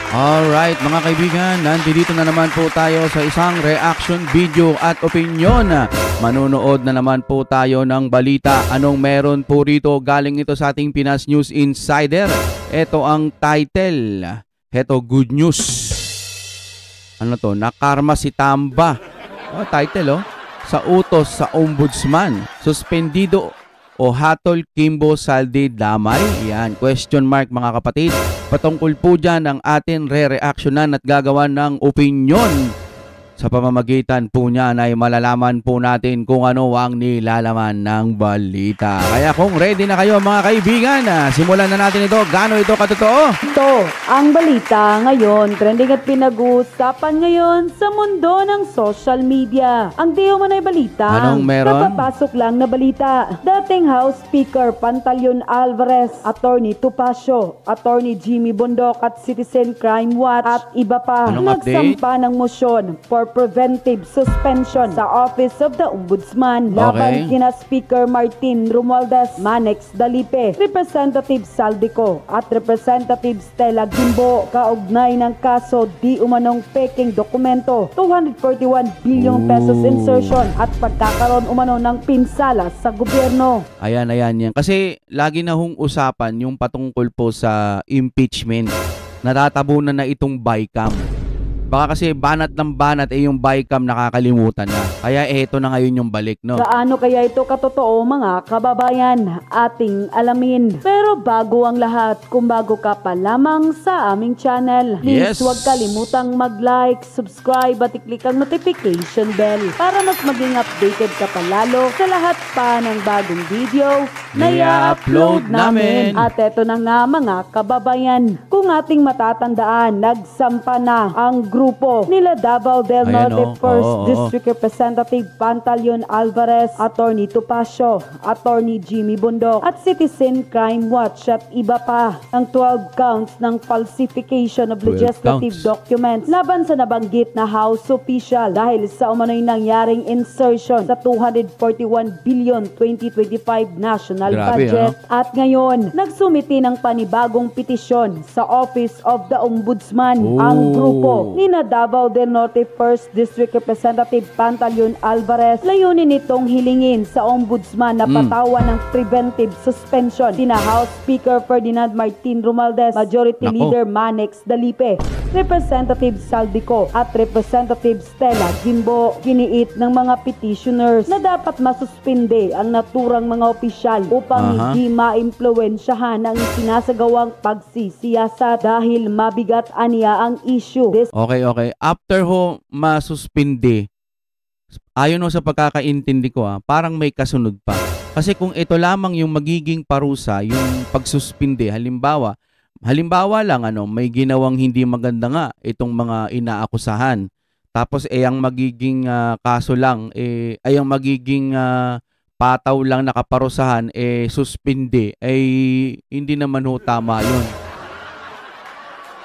Alright mga kaibigan, nandito na naman po tayo sa isang reaction video at opinyon. Manonood na naman po tayo ng balita. Anong meron po rito? Galing ito sa ating Pinas News Insider. Ito ang title. Ito, good news. Ano to? Nakarma si Tamba. Title Sa utos sa ombudsman. Suspendido o hatol Kimbo Saldi Damay? Yan, question mark mga kapatid. Patungkol po dyan ang atin re-reactionan at gagawan ng opinyon. Sa pamamagitan po niya ay malalaman po natin kung ano ang nilalaman ng balita. Kaya kung ready na kayo mga kaibigan, simulan na natin ito. Gaano ito katotoo? Ito ang balita ngayon. Trending at pinag-uusapan ngayon sa mundo ng social media. Ang di man ay balita. Anong meron? Napapasok lang na balita. Dating House Speaker Pantaleon Alvarez, Attorney Topacio, Attorney Jimmy Bondok at Citizen Crime Watch at iba pa nagsampa ng motion for preventive suspension sa Office of the Ombudsman laban kina Speaker Martin Romualdez, Manex Dalipe, Representative Saldico at Representative Stella Gimbo kaugnay ng kaso di umanong peking dokumento, 241 bilyong pesos insertion at pagkakaroon umano ng pinsala sa gobyerno. Ayan yan. Kasi lagi na hong usapan yung patungkol po sa impeachment. Natatabunan na itong bycam. Baka kasi banat ng banat yung bycam nakakalimutan na. Kaya eto na ngayon yung balik, no? Gaano kaya ito katotoo mga kababayan? Ating alamin. Pero bago ang lahat, kung bago ka pa lamang sa aming channel, please huwag kalimutang mag-like, subscribe at i-click ang notification bell para mas maging updated ka pa lalo sa lahat pa ng bagong video na i-upload namin. At eto na nga mga kababayan, kung ating matatandaan, nagsampa na ang grupo nila Davao del Norte 1st District Representative Pantaleon Alvarez, Attorney Topacio, Attorney Jimmy Bondok at Citizen Crime Watch at iba pa ang 12 counts ng falsification of legislative documents laban sa nabanggit na House official dahil sa umano'y nangyaring insertion sa 241 billion 2025 national budget. At ngayon, nagsumiti ng panibagong petisyon sa Office of the Ombudsman ang grupo ni Davao del Norte 1st District Representative Pantaleon Alvarez. Layunin nitong hilingin sa Ombudsman na patawan ng preventive suspension sina House Speaker Ferdinand Martin Romualdez, Majority Leader Manex Dalipe, Representative Saldico at Representative Stella Gimbo. Giniit ng mga petitioners na dapat masuspinde ang naturang mga opisyal upang hindi maimpluwensyahan ang sinasagawang pagsisiyasat dahil mabigat aniya ang issue. Okay. After masuspindi, ayon sa pagkakaintindi ko, parang may kasunod pa. Kasi kung ito lamang yung magiging parusa, yung pagsuspindi, halimbawa lang may ginawang hindi maganda nga itong mga inaakusahan. Tapos ang magiging kaso lang ay ang magiging pataw lang nakaparusahan suspindi ay hindi naman tama 'yun.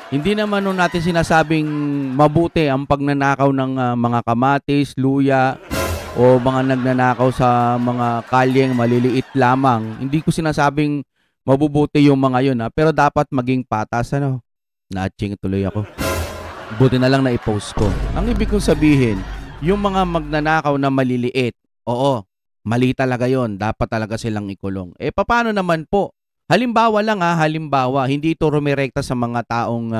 Hindi naman natin sinasabing mabuti ang pagnanakaw ng mga kamatis, luya, o mga nagnanakaw sa mga kalyeng maliliit lamang. Hindi ko sinasabing mabubuti yung mga yun, pero dapat maging patas. Na-ching tuloy ako. Buti na lang na i-post ko. Ang ibig kong sabihin, yung mga magnanakaw na maliliit, mali talaga yon, dapat talaga silang ikulong. Paano naman po? Halimbawa lang hindi ito rumirekta sa mga taong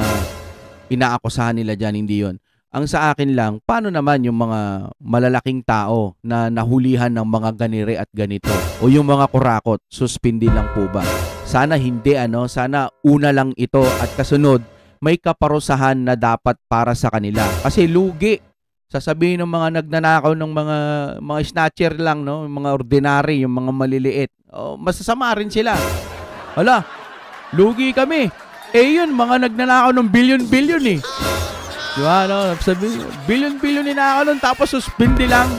inaakusahan nila dyan, hindi yon. Ang sa akin lang, paano naman yung mga malalaking tao na nahulihan ng mga ganire at ganito? O yung mga kurakot, suspindi lang po ba? Sana hindi sana una lang ito at kasunod, may kaparusahan na dapat para sa kanila. Kasi lugi. Sasabihin ng mga nagnanakaw ng mga snatcher lang, mga ordinary, yung mga maliliit. Masasama rin sila. Hala, lugi kami. Yun, mga nagnanakaw ng billion-billion Diba, sabi, billion-billion ninakaw nun, tapos suspindi lang.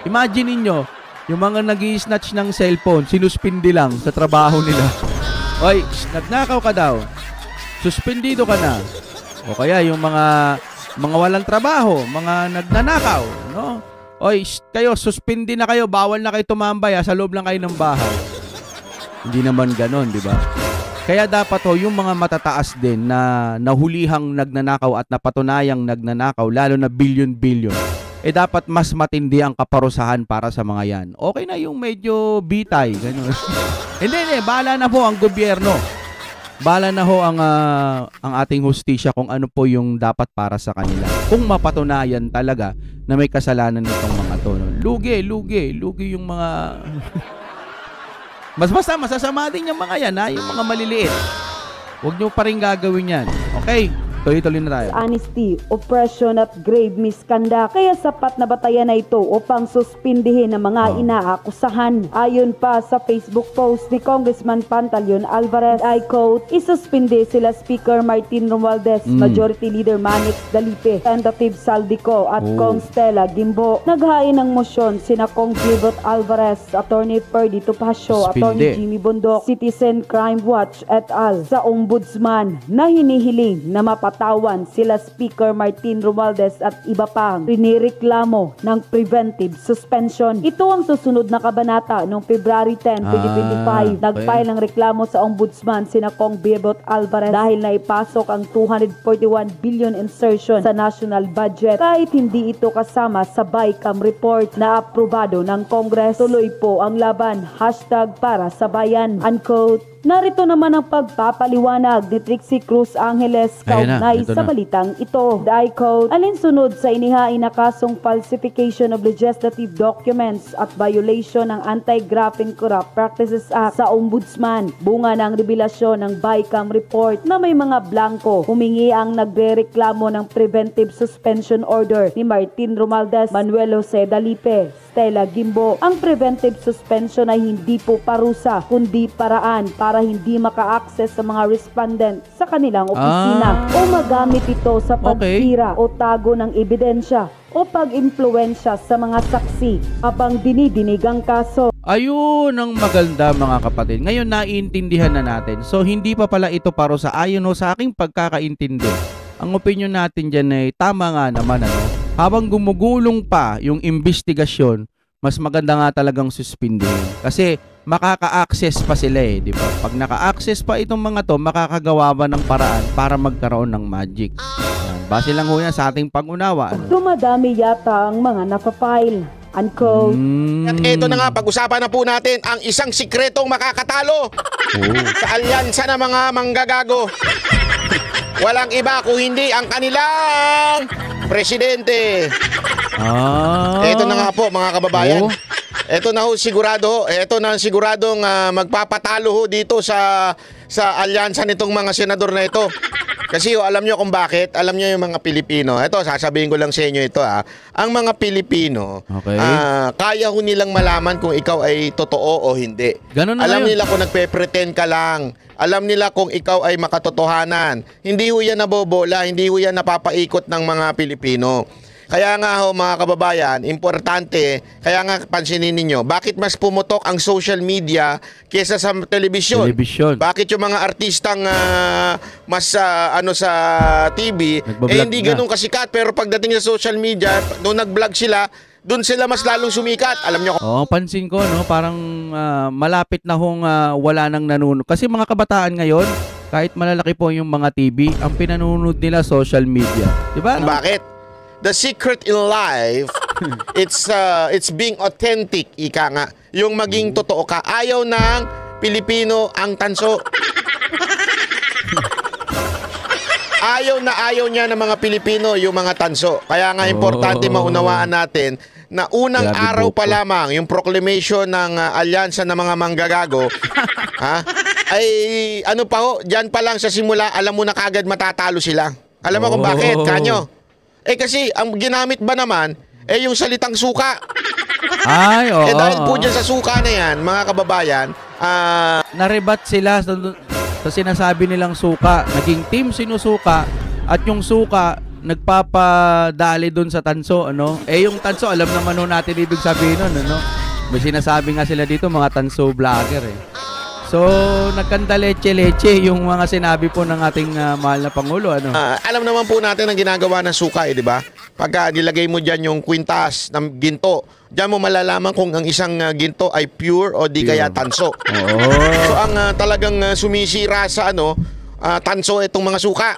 Imagine niyo yung mga nag-i-snatch ng cellphone, sinuspindi lang sa trabaho nila. Oy, nagnakaw ka daw. Suspendido ka na. O kaya yung mga walang trabaho, mga nagnanakaw, Oy, kayo, suspindi na kayo, bawal na kayo tumambay, sa loob lang kayo ng bahay. Hindi naman ganon, di ba? Kaya dapat yung mga matataas din na nahulihang nagnanakaw at napatunayang nagnanakaw, lalo na billion-billion, dapat mas matindi ang kaparusahan para sa mga yan. Okay na yung medyo bitay, ganun. Hindi, bahala na po ang gobyerno. Bahala na ang ating hustisya kung ano po yung dapat para sa kanila. Kung mapatunayan talaga na may kasalanan nitong mga to. No? Lugi yung mga... masasama din yung mga yan, ha? Yung mga maliliit. Huwag nyo pa rin gagawin yan. Okay? Tuloy-tuloy na tayo. Honesty, oppression at grave misconduct. Kaya sapat na batayan na ito upang suspindihin ang mga inaakusahan. Ayon pa sa Facebook post ni Congressman Pantaleon Alvarez, I quote, isuspindi sila Speaker Martin Romualdez, Majority Leader Manix Dalipe, Representative Saldico at Kong Stella Gimbo. Naghain ng mosyon sina Kong Gilbert Alvarez, Attorney Perdy Topacio, Attorney Jimmy Bondok, Citizen Crime Watch et al. Sa Ombudsman na hinihiling na mapatawan sila Speaker Martin Romualdez at iba pang rinireklamo ng preventive suspension. Ito ang susunod na kabanata noong February 10, 2025. Nagfile ng reklamo sa Ombudsman sina Kong Gilbert Alvarez dahil naipasok ang 241 billion insertion sa national budget kahit hindi ito kasama sa BICAM report na aprobado ng Congress. Tuloy po ang laban, #para sa bayan, unquote. Narito naman ang pagpapaliwanag ni Trixie Cruz Angeles kaugnay sa balitang ito. I quote, alinsunod sa inihain na kasong falsification of legislative documents at violation ng Anti-Graft and Corrupt Practices Act sa Ombudsman. Bunga ng revelasyon ng BICAM report na may mga blanco. Humingi ang nagrereklamo ng preventive suspension order ni Martin Romualdez, Manuel Jose Dalipe, Stella Gimbo. Ang preventive suspension ay hindi po parusa kundi paraan para hindi maka-access sa mga respondent sa kanilang opisina o magamit ito sa pagsira o tago ng ebidensya o pag-impluwensya sa mga saksi habang dinidinig ang kaso. Ayun ang maganda mga kapatid. Ngayon naiintindihan na natin. So hindi pa pala ito parusa ayon sa aking pagkakaintindi. Ang opinion natin dyan ay tama nga naman Habang gumugulong pa yung investigasyon, mas maganda nga talagang suspindihin. Kasi makaka-access pa sila di ba? Pag naka-access pa itong mga to, makakagawa ba ng paraan para magkaroon ng magic. Base lang ho yan sa ating pag-unawa. Dumadami yata ang mga napapile. Unquote. At eto na nga, pag-usapan na po natin ang isang sikretong makakatalo sa alyansa ng mga manggagago. Walang iba kung hindi ang kanilang presidente. Ito na nga po mga kababayan. Ito na ho sigurado, ito na siguradong magpapatalo ho dito sa alyansa nitong mga senador na ito. Kasi alam nyo kung bakit? Alam nyo yung mga Pilipino. Ito, sasabihin ko lang sa inyo ito Ang mga Pilipino, kaya ho nilang malaman kung ikaw ay totoo o hindi. Alam nila kung nagpe-pretend ka lang. Alam nila kung ikaw ay makatotohanan. Hindi ho yan nabobola, hindi ho yan napapaikot ng mga Pilipino. Kaya nga ho mga kababayan, importante, kaya nga pansinin ninyo, bakit mas pumutok ang social media kesa sa telebisyon? Bakit yung mga artistang mas sa TV, hindi ganun kasikat, pero pagdating sa social media, nung nag-vlog sila, doon sila mas lalong sumikat. Alam nyo? Pansin ko, parang malapit na hong wala nang nanonood. Kasi mga kabataan ngayon, kahit malalaki po yung mga TV, ang pinanonood nila social media. Diba? Bakit? The secret in life, it's being authentic, ika nga. Yung maging totoo ka. Ayaw ng Pilipino ang tanso. Ayaw niya ng mga Pilipino yung mga tanso. Kaya nga importante maunawaan natin na unang araw pa lamang yung proclamation ng alyansa ng mga manggagago, ay ano pa ho, dyan pa lang sa simula, alam mo na kagad matatalo sila. Alam mo kung bakit, kanyo? Kasi ang ginamit ba naman, yung salitang suka. Dahil po dyan sa suka na yan, mga kababayan, narebat sila sa sinasabi nilang suka. Naging team sinusuka at yung suka nagpapadali dun sa tanso, yung tanso, alam naman natin ibig sabihin nun, May sinasabi nga sila dito, mga tanso vlogger, So, nagkanda leche-leche yung mga sinabi po ng ating mahal na Pangulo. Ano? Alam naman po natin ang ginagawa ng suka, di ba? Pagka nilagay mo dyan yung kwintas ng ginto, dyan mo malalaman kung ang isang ginto ay pure o di kaya tanso. So, ang talagang sumisira sa tanso itong mga suka.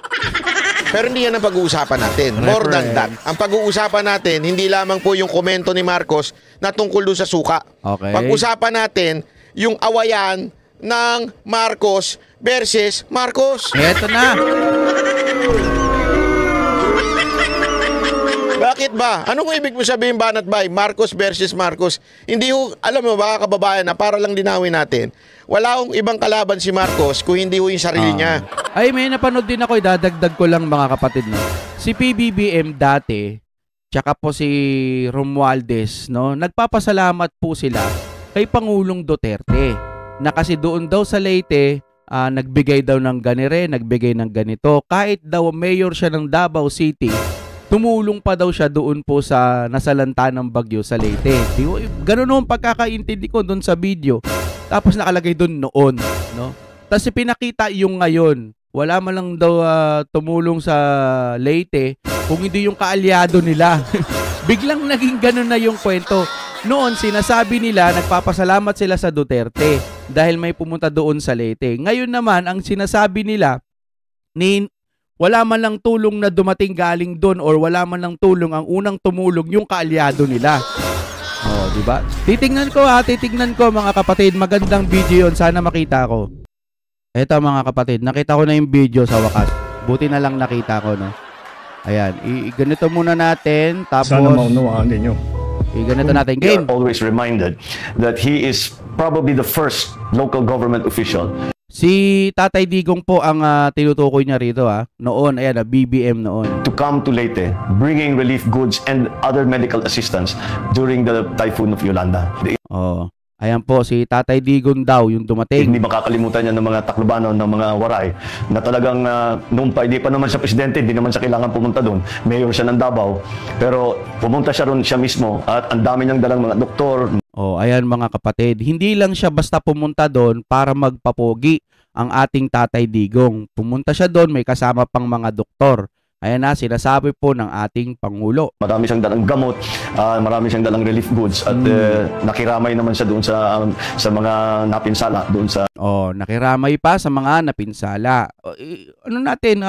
Pero hindi yan ang pag-uusapan natin. More than that. Ang pag-uusapan natin, hindi lamang po yung komento ni Marcos na tungkol doon sa suka. Okay. Pag-usapan natin yung awayan ng Marcos versus Marcos. Eto na. Bakit ba? Anong ibig mo sabihin, Banat Bay? Marcos versus Marcos. Hindi ho, alam mo ba, kababayan, na para lang dinawin natin, wala hong ibang kalaban si Marcos kung hindi ho yung sarili niya. Ay, may napanood din ako, dadagdag ko lang mga kapatid. No? Si PBBM dati, tsaka po si Romualdez, no? Nagpapasalamat po sila kay Pangulong Duterte. Na kasi doon daw sa Leyte, nagbigay daw ng ganire, nagbigay ng ganito. Kahit daw mayor siya ng Davao City, tumulong pa daw siya doon po sa nasalanta ng bagyo sa Leyte. Ganun ang pagkakaintindi ko doon sa video. Tapos nakalagay doon noon, no? Tapos pinakita yung ngayon. Wala man lang daw tumulong sa Leyte kung hindi yung kaalyado nila. Biglang naging ganun na yung kwento. Noon, sinasabi nila, nagpapasalamat sila sa Duterte dahil may pumunta doon sa Leyte. Ngayon naman, ang sinasabi nila, wala man lang tulong na dumating galing doon or wala man lang tulong, ang unang tumulong yung kaalyado nila. Oh, di ba? Titingnan ko mga kapatid, magandang video yon, sana makita ko. Eto mga kapatid, nakita ko na yung video sa wakas. Buti na lang nakita ko, no? Ayan, ganito muna natin, tapos sana maunawaan ninyo. Ganito natin game. We are always reminded that he is probably the first local government official. Si Tatay Digong po ang tinutukoy niya rito noon, ayan, BBM noon. To come to Leyte, bringing relief goods and other medical assistance during the typhoon of Yolanda. Oh, ayan po si Tatay Digong daw yung dumating. Hindi makakalimutan niya ng mga Taclobanon, ng mga Waray, na talagang noon pa, hindi pa naman siya presidente, hindi naman siya kailangan pumunta doon. Mayor siya ng Davao, pero pumunta siya ron siya mismo at ang dami niyang dalang mga doktor. Oh, ayan mga kapatid, hindi lang siya basta pumunta doon para magpapogi ang ating Tatay Digong. Pumunta siya doon, may kasama pang mga doktor. Ayan na, sinasabi po ng ating Pangulo. Marami siyang dalang gamot, marami siyang dalang relief goods at nakiramay naman siya doon sa mga napinsala doon sa... Oh, nakiramay pa sa mga napinsala. Ano natin,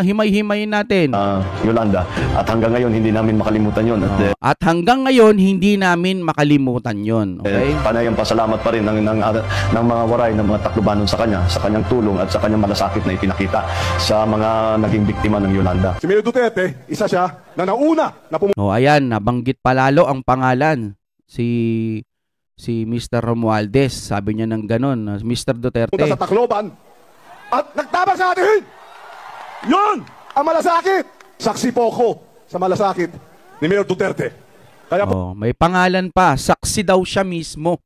himay-himayin natin. Yolanda. At hanggang ngayon, hindi namin makalimutan yun. At hanggang ngayon, hindi namin makalimutan yun. Okay? Panay ang pasalamat pa rin ng mga Waray, ng mga Taclobanon sa kanyang tulong at sa kanyang malasakit na ipinakita sa mga naging biktima ng Yolanda. Si Mayor Duterte, isa siya na nauna na ayan, nabanggit palalo ang pangalan. Si Mr. Romualdez, sabi niya ng ganon, Mr. Duterte. pumunta sa Tacloban at nagtabang sa atin. Yun ang malasakit. Saksi po ako sa malasakit ni Mayor Duterte. Kaya may pangalan pa, saksi daw siya mismo,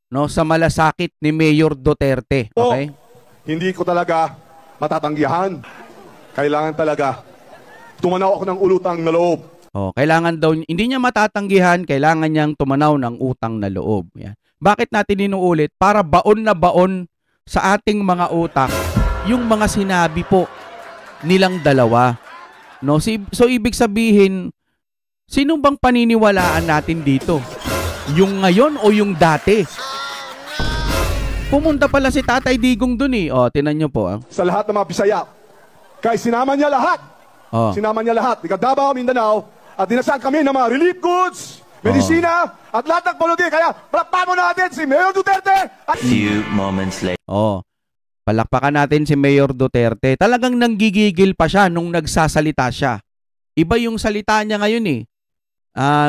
no, sa malasakit ni Mayor Duterte. Okay? Hindi ko talaga matatanggihan. Kailangan talaga tumanaw ako ng ulutang na loob. Kailangan daw, hindi niya matatanggihan, kailangan niyang tumanaw ng utang na loob. Yan. Bakit natin inuulit? Para baon na baon sa ating mga utak yung mga sinabi po nilang dalawa. No? So ibig sabihin, sino bang paniniwalaan natin dito? Yung ngayon o yung dati? Pumunta pala si Tatay Digong dun eh. Tinan niyo po. Sa lahat ng mga Bisaya, kaya sinama niya lahat. Sinama niya lahat. Ika Davao, Mindanao, at dinasaan kami ng mga relief goods, medisina, at lahat ng pulugi. Kaya palakpakan mo natin si Mayor Duterte. Few moments later. Palakpakan natin si Mayor Duterte. Talagang nanggigigil pa siya nung nagsasalita siya. Iba yung salita niya ngayon eh.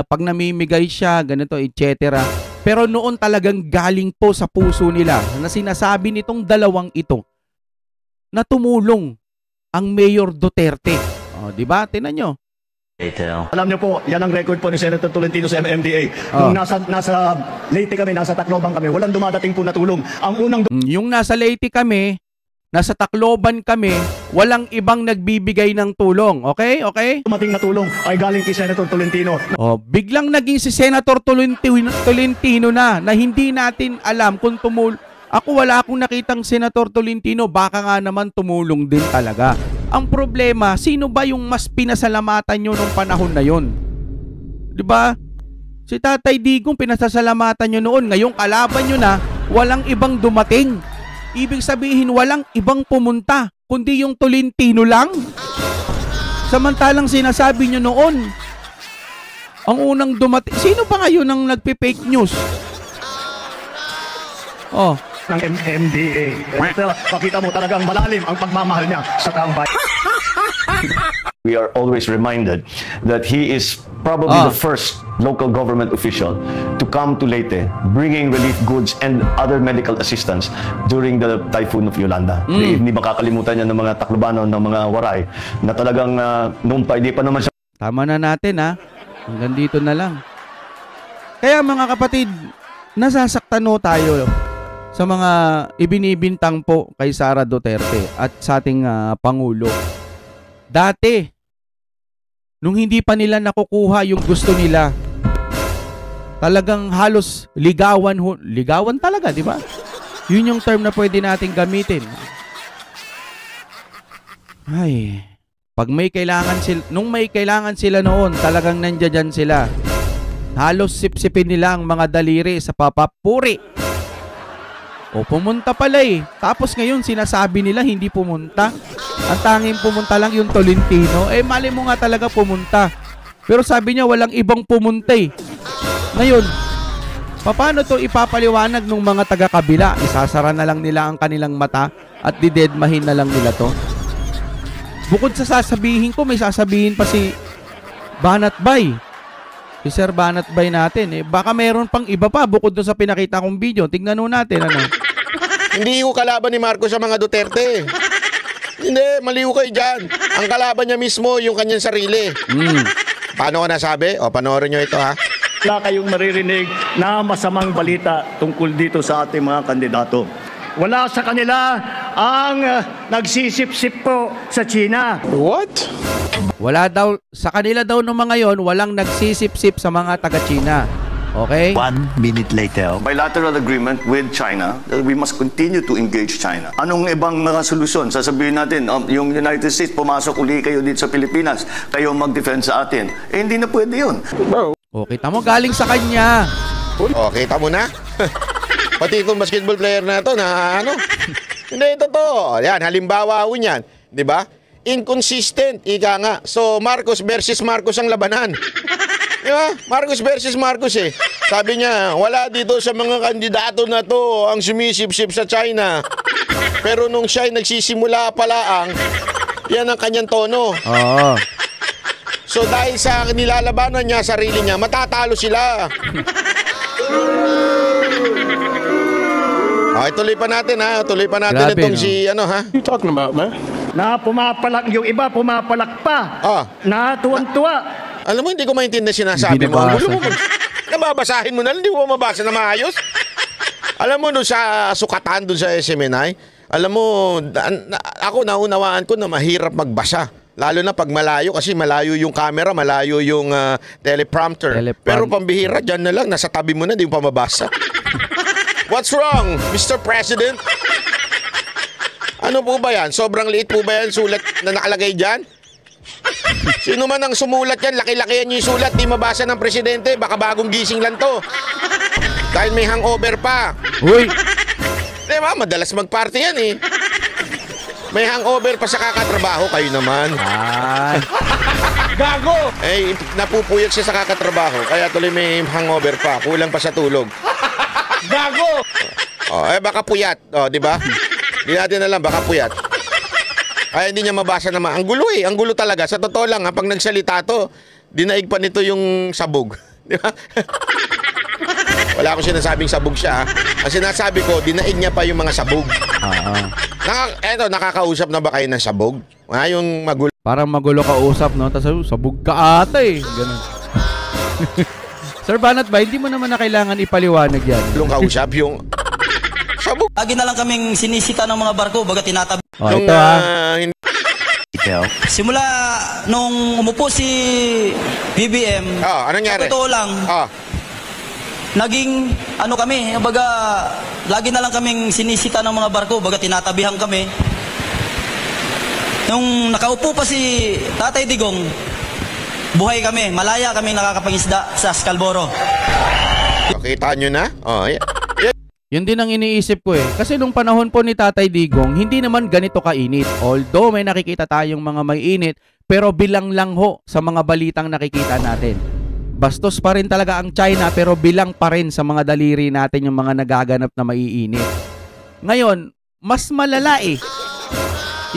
Pag namimigay siya, ganito, etc. Pero noon talagang galing po sa puso nila na sinasabi nitong dalawang ito na tumulong ang Mayor Duterte. Di ba? Tingnan nyo. Alam niyo po, yan ang record po ni Senator Tolentino sa MMDA. Nung nasa Leyte kami, nasa Tacloban kami, walang dumadating po na tulong. Ang unang yung nasa Leyte kami, nasa Tacloban kami, walang ibang nagbibigay ng tulong. Okay? Okay? dumating na tulong ay galing kay Senator Tolentino. Biglang naging si Senator Tolentino na hindi natin alam kung Ako wala akong nakitang Senator Tolentino, baka nga naman tumulong din talaga. Ang problema, sino ba yung mas pinasalamatan nyo nung panahon na yon? 'Di ba? Si Tatay Digong pinasasalamatan nyo noon, ngayong kalaban nyo na, walang ibang dumating. Ibig sabihin, walang ibang pumunta, kundi yung Tolentino lang. Samantalang sinasabi nyo noon, ang unang dumating, sino pa ngayon ang nagpe-fake news? Oh, ng MMDA. Pakita mo talagang malalim ang pagmamahal niya sa taong bayan. We are always reminded that he is probably the first local government official to come to Leyte bringing relief goods and other medical assistance during the typhoon of Yolanda. Hindi makakalimutan niya ng mga Taclobano, ng mga Waray na talagang noong pa, hindi pa naman siya. Tama na natin ha. Hanggang dito na lang. Kaya mga kapatid, nasasaktan ho tayo sa mga ibinibintang po kay Sara Duterte at sa ating Pangulo. Dati, nung hindi pa nila nakukuha yung gusto nila, talagang halos ligawan talaga, di ba? Yun yung term na pwede nating gamitin. Ay, pag may kailangan sila, nung may kailangan sila noon, talagang nandiyan sila. Halos sipsipin nila ang mga daliri sa papapuri. O pumunta pala eh. Tapos ngayon sinasabi nila hindi pumunta. Ang tanging pumunta lang yung Tolentino. Eh mali mo nga talaga pumunta. Pero sabi niya walang ibang pumunta eh. Ngayon, paano to ipapaliwanag ng mga taga-kabila? Isasara na lang nila ang kanilang mata at didedmahin na lang nila to. Bukod sa sasabihin ko, may sasabihin pa si Banat Bay. Si Sir Banat Bay natin. Eh, baka meron pang iba pa bukod doon sa pinakita kong video. Tingnan nun natin. Ano? Hindi ko kalaban ni Marcos sa mga Duterte. Hindi, maliw kayo dyan. Ang kalaban niya mismo, yung kanyang sarili. Paano ko nasabi? O, panoorin nyo ito ha. Wala kayong maririnig na masamang balita tungkol dito sa ating mga kandidato. Wala sa kanila ang nagsisip-sip po sa China. What? Wala daw, sa kanila daw ng mga yon, walang nagsisip-sip sa mga taga-China. Okay? 1 minute later. Bilateral agreement with China that we must continue to engage China. Anong ibang mga solusyon? Sasabihin natin, yung United States, pumasok uli kayo dito sa Pilipinas, kayo mag-defend sa atin. Eh, hindi na pwede yun. O, kita mo, galing sa kanya. O, kita mo na? Pati itong basketball player na ito na ano? Hindi, totoo. Yan, halimbawa ho niyan. Diba? Inconsistent, ika nga. So, Marcos versus Marcos ang labanan. Diba? Marcos versus Marcos eh. Sabi niya, wala dito sa mga kandidato na to ang sumisip-sip sa China. Pero nung siya ay nagsisimula pala yan ang kanyang tono. Oo. So dahil sa nilalabanan niya, sarili niya, matatalo sila. Okay, tuloy pa natin ha. Tuloy pa natin. Grabe, itong no? si ano ha. You talking about, man? Na pumapalak, yung iba pumapalak pa. Na tuwan-tuwa. Alam mo, hindi ko maintindihan sinasabi Hindi mo. nabasa. Gulo mo, nababasahin mo na, hindi mo mabasa na maayos. Alam mo, doon sa sukatan, doon sa SMNI, alam mo, ako naunawaan ko na mahirap magbasa. Lalo na pag malayo, kasi malayo yung camera, malayo yung teleprompter. Pero pambihira, dyan na lang, nasa tabi mo na, hindi mo pa mabasa. What's wrong, Mr. President? Ano po ba yan? Sobrang liit po ba yan sulat na nakalagay dyan? Sino man ang sumulat yan, laki-laki yan yung sulat, di mabasa ng presidente, baka bagong gising lang to. Dahil may hangover pa. Uy! Diba, madalas mag-party yan eh. May hangover pa sa kakatrabaho, kayo naman. Ay! Gago! Eh, napupuyat siya sa kakatrabaho, kaya tuloy may hangover pa, kulang pa sa tulog. Gago! Oh, eh baka puyat, oh, di ba? Di natin alam, baka puyat. Ay, hindi niya mabasa naman. Ang gulo eh. Ang gulo talaga. Sa totoo lang, pag nagsalita to, dinaig pa nito yung sabog. Di ba? Wala akong sinasabing sabog siya. Ang sinasabi ko, dinaig niya pa yung mga sabog. Eto, nakakausap na ba kayo ng sabog? Yung magulo. Parang magulo ka usap, no? Tapos sabog ka ata eh. Ganun. Sir Banat ba, hindi mo naman na kailangan ipaliwanag yan. Yung kausap, yung sabog. Lagi na lang kaming sinisita ng mga barko, baga tinatabi. Oh, Yung, ito Simula nung umupo si BBM, anong nangyari? sa totoo lang, naging ano kami, baga lagi na lang kaming sinisita ng mga barko, baga tinatabihan kami. Nung nakaupo pa si Tatay Digong, buhay kami, malaya kami nakakapangisda sa Scarborough. Nakita nyo na? Oh, yeah. Yun din ang iniisip ko eh. Kasi nung panahon po ni Tatay Digong, hindi naman ganito kainit. Although may nakikita tayong mga may init, pero bilang lang ho sa mga balitang nakikita natin. Bastos pa rin talaga ang China, pero bilang pa rin sa mga daliri natin yung mga nagaganap na maiinit. Ngayon, mas malala eh.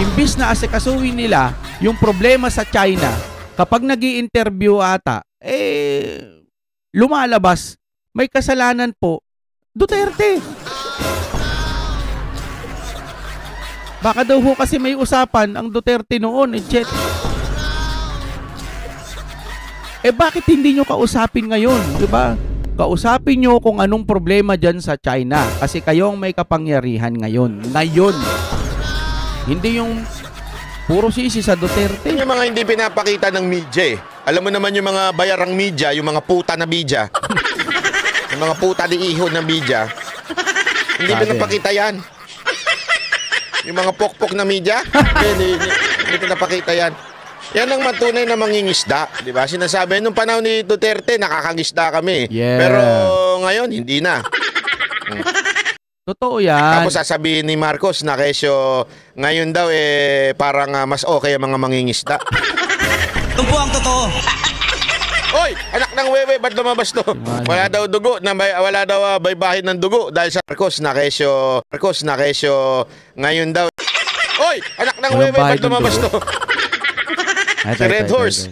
Imbis na asikasuhin nila yung problema sa China, kapag nag-i-interview ata, lumalabas, may kasalanan po Duterte. Baka daw ho kasi may usapan ang Duterte noon, Chet. Bakit hindi nyo kausapin ngayon, di ba? Kausapin nyo kung anong problema dyan sa China kasi kayong may kapangyarihan ngayon. Ngayon. Hindi yung puro sisi sa Duterte. Yung mga hindi pinapakita ng media eh. Alam mo naman yung mga bayarang media, yung mga puta na media. Yung mga puta di ihon na media. Hindi pinapakita yan. Yung mga pokpok na media, hindi pinapakita yan. Yan ang matunay na mangingisda, di ba? Sinasabi nung panahon ni Duterte, nakakangisda kami. Yeah. Pero ngayon, hindi na. Totoo yan. Tapos sasabihin ni Marcos na kesyo ngayon daw parang mas okay ang mga mangingisda. Ito po ang totoo. Oy, anak ng wewe, ba't lumabas to? Wala daw dugo, wala daw baybahin ng dugo dahil sa Marcos na kesyo ngayon daw. Oy, anak ng wewe, ba't lumabas to? Si Red Horse.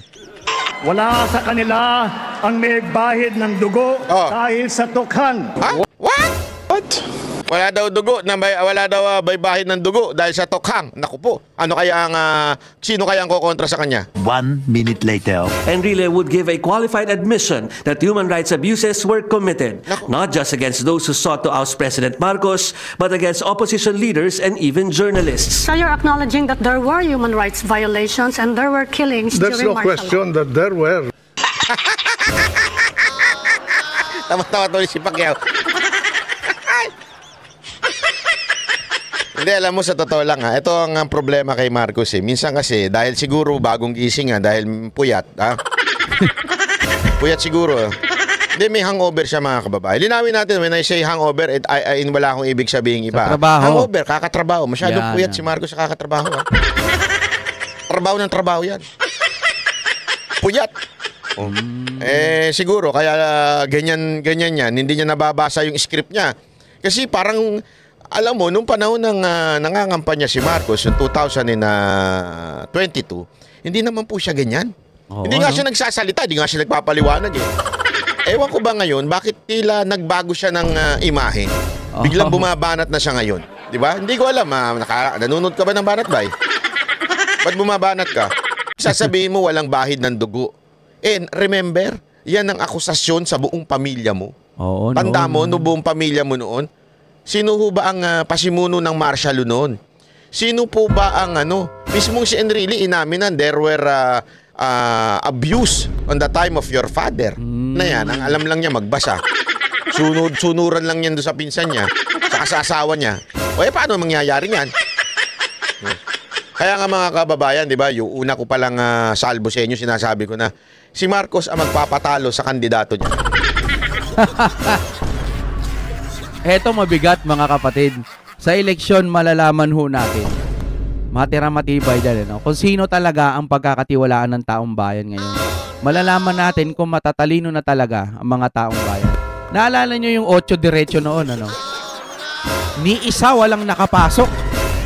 Wala sa kanila ang may bahid ng dugo dahil sa tukhan. Ha? What? Wala daw dugo, wala daw baybahin ng dugo dahil sa tokhang. Naku po, ano kaya ang, sino kaya ang kukontra sa kanya? 1 minute later. Enrile would give a qualified admission that human rights abuses were committed, not just against those who sought to oust President Marcos, but against opposition leaders and even journalists. So you're acknowledging that there were human rights violations and there were killings There's during no martial question law. that there were. Tama-tama tuloy si Pacquiao. Hindi, alam mo, sa totoo lang ito ang problema kay Marcos eh. Minsan kasi, dahil siguro bagong gising dahil puyat, puyat siguro. Hindi, may hangover siya mga kababae. Linawin natin, when I say hangover, wala akong ibig sabihin iba. Sa trabaho. Hangover, kakatrabaho. Masyadong puyat si Marcos sa kakatrabaho. Trabaho ng trabaho yan. Puyat. Siguro, kaya ganyan yan. Hindi niya nababasa yung script niya. Kasi parang, alam mo, nung panahon ng nangangampanya si Marcos, yung 2022, hindi naman po siya ganyan. Hindi nga siya nagsasalita, hindi nga siya nagpapaliwanag eh. Ewan ko ba ngayon, bakit tila nagbago siya ng imahe? Biglang bumabanat na siya ngayon. Di ba? Hindi ko alam, nanunod ka ba ng banat bay? Ba't bumabanat ka? Sasabihin mo walang bahid ng dugo. Remember, yan ang akusasyon sa buong pamilya mo. Tanda mo, no buong pamilya mo noon, sino ho ba ang pasimuno ng martial law noon? Sino po ba ang mismong si Enrile inamin na there were abuse on the time of your father. Na yan, ang alam lang niya magbasa. Sunuran lang yan doon sa pinsan niya, sa asawa niya. Paano mangyayari yan? Kaya nga mga kababayan, di ba, yung una ko palang salbo sa inyo, sinasabi ko na, si Marcos ang magpapatalo sa kandidato niya. Eto mabigat mga kapatid. Sa eleksyon malalaman ho natin. Matira matibay dyan. Kung sino talaga ang pagkakatiwalaan ng taong bayan ngayon. Malalaman natin kung matatalino na talaga ang mga taong bayan. Naalala nyo yung 8 diretso noon, Ni isa walang nakapasok.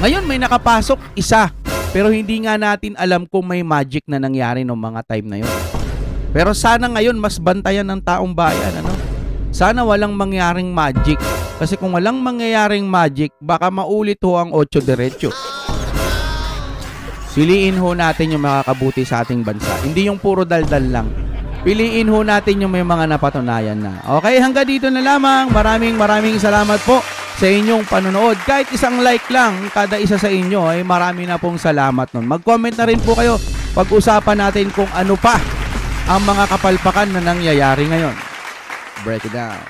Ngayon may nakapasok, isa. Pero hindi nga natin alam kung may magic na nangyari noong mga time na yun. Pero sana ngayon mas bantayan ng taong bayan, Sana walang mangyaring magic. Kasi kung walang mangyayaring magic, baka maulit ho ang 8 diretso. Piliin ho natin yung makakabuti sa ating bansa. Hindi yung puro daldal lang. Piliin ho natin yung may mga napatunayan na. Okay, hanggang dito na lamang. Maraming salamat po sa inyong panonood. Kahit isang like lang, kada isa sa inyo, ay marami na pong salamat nun. Mag-comment na rin po kayo. Pag-usapan natin kung ano pa ang mga kapalpakan na nangyayari ngayon. Break it down.